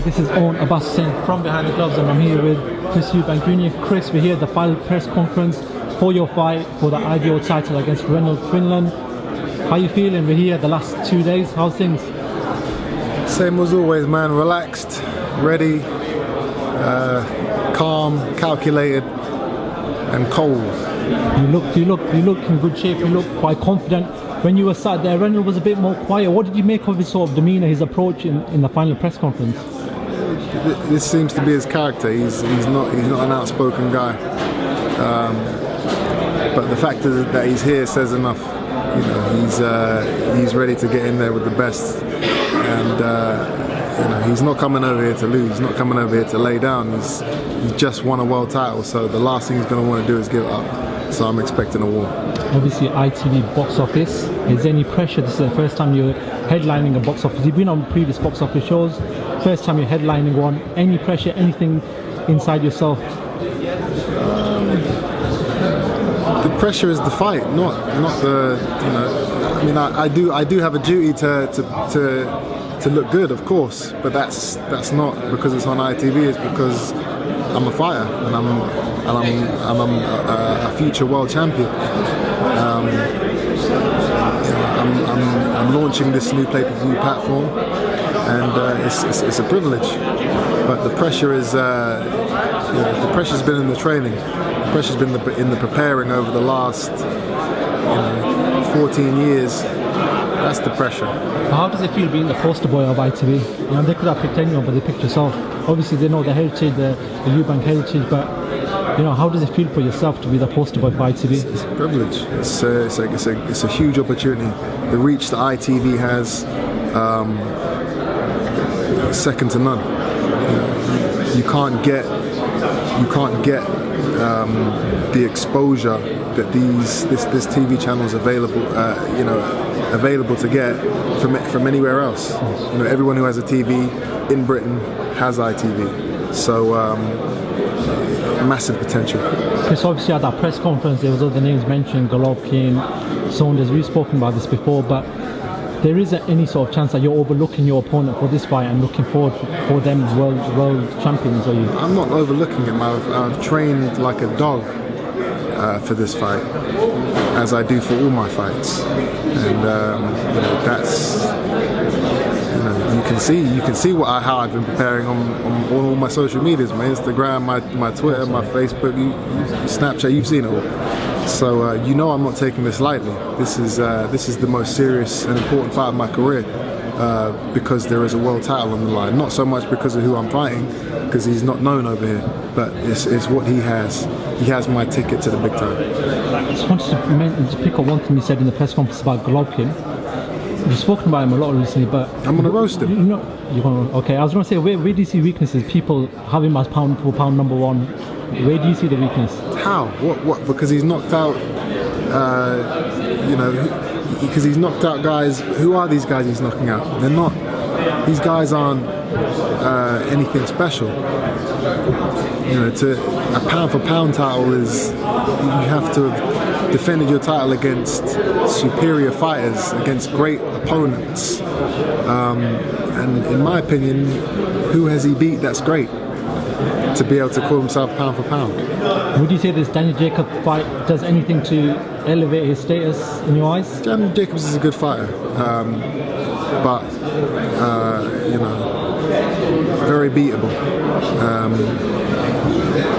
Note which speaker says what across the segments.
Speaker 1: this is own ABBAS from Behind the Gloves, and I'm here with Chris Eubank Jr. Chris, we're here at the final press conference for your fight for the IBO title against Quinlan. How you feeling? We're here the last 2 days. How's things?
Speaker 2: Same as always, man. Relaxed, ready, calm, calculated, and cold.
Speaker 1: You look in good shape. You look quite confident. When you were sat there, Reynolds was a bit more quiet. What did you make of his sort of demeanour, his approach in the final press conference?
Speaker 2: This seems to be his character. He's not an outspoken guy. But the fact that he's here says enough. You know, he's ready to get in there with the best, and you know, he's not coming over here to lose. He's not coming over here to lay down. He's just won a world title, so the last thing he's going to want to do is give up. So I'm expecting a war. Obviously,
Speaker 1: ITV box office. Is there any pressure? This is the first time you're headlining a box office. You've been on previous box office shows. First time you're headlining one. Any pressure? Anything inside yourself?
Speaker 2: The pressure is the fight, not the. You know, I mean, I do have a duty to look good, of course, but that's not because it's on ITV. It's because I'm a fighter and I'm a future world champion. I'm launching this new pay-per-view platform, and it's a privilege. But the pressure is, you know, the pressure's been in the training. The pressure's been in the preparing over the last 14 years. That's the pressure.
Speaker 1: How does it feel being the poster boy of ITV? You know, they could have picked anyone, but they picked yourself. Obviously, they know the heritage, the Eubank heritage, but you know, how does it feel for yourself to be the poster boy for ITV?
Speaker 2: It's a privilege. It's a huge opportunity. The reach that ITV has, second to none. You can't get the exposure that this TV channel is available, available to get from anywhere else. You know, everyone who has a TV in Britain has ITV. So massive potential.
Speaker 1: Chris, obviously at that press conference there was other names mentioned, Golovkin, Saunders. We've spoken about this before, but there isn't any sort of chance that you're overlooking your opponent for this fight and looking forward for them world champions, are you?
Speaker 2: I'm not overlooking him. I've trained like a dog for this fight, as I do for all my fights, and you know, that's, you know, you can see how I've been preparing on all my social medias, my Instagram, my Twitter, my Facebook, Snapchat. You've seen it all. So you know, I'm not taking this lightly. This is the most serious and important fight of my career, because there is a world title on the line. Not so much because of who I'm fighting, because he's not known over here, but it's what he has. He has my ticket to the big time.
Speaker 1: I just wanted to pick up one thing you said in the press conference about Golovkin. You've spoken about him a lot recently, but
Speaker 2: I'm gonna roast him.
Speaker 1: You know, okay, I was gonna say, where do you see weaknesses? People have him as pound for pound number one. Where do you see the weakness?
Speaker 2: How? What? Because he's knocked out, you know, because he's knocked out guys. Who are these guys he's knocking out? They're not. These guys aren't anything special. You know, a pound for pound title is, you have to have defended your title against superior fighters, against great opponents. And in my opinion, who has he beat that's great to be able to call himself pound for pound?
Speaker 1: Would you say this Daniel Jacobs fight does anything to elevate his status in your eyes?
Speaker 2: Daniel Jacobs is a good fighter, but you know, very beatable.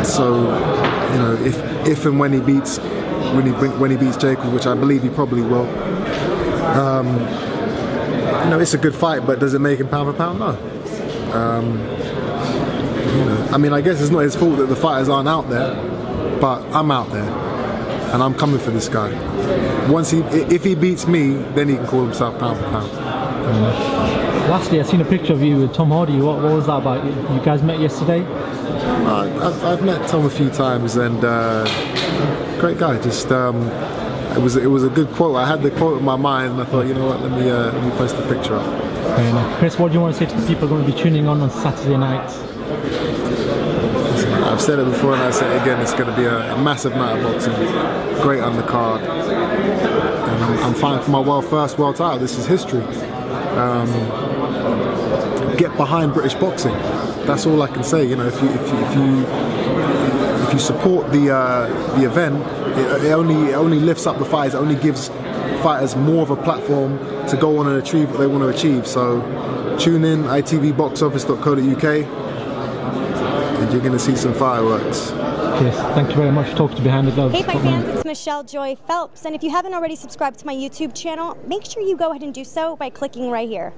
Speaker 2: So you know, if and when he beats Jacobs, which I believe he probably will, you know, it's a good fight. But does it make him pound for pound? No. You know, I mean, I guess it's not his fault that the fighters aren't out there, but I'm out there, and I'm coming for this guy. If he beats me, then he can call himself pound for pound.
Speaker 1: Lastly, I've seen a picture of you with Tom Hardy. What was that about? You guys met yesterday?
Speaker 2: I've met Tom a few times, and great guy. Just it was a good quote. I had the quote in my mind, and I thought, you know what, let me post the picture up.
Speaker 1: Fair enough. Chris, what do you want to say to the people going to be tuning on Saturday night?
Speaker 2: I've said it before and I say it again, it's going to be a massive night of boxing, great undercard, and I'm fighting for my first world title. This is history. get behind British boxing. That's all I can say. You know, if you support the event, it only lifts up the fighters. It only gives fighters more of a platform to go on and achieve what they want to achieve. So tune in, itvboxoffice.co.uk, and you're going to see some fireworks.
Speaker 1: Yes, thank you very much. Talk to Behind the Gloves.
Speaker 3: Hey, my fans, it's Michelle Joy Phelps, and if you haven't already subscribed to my YouTube channel, make sure you go ahead and do so by clicking right here.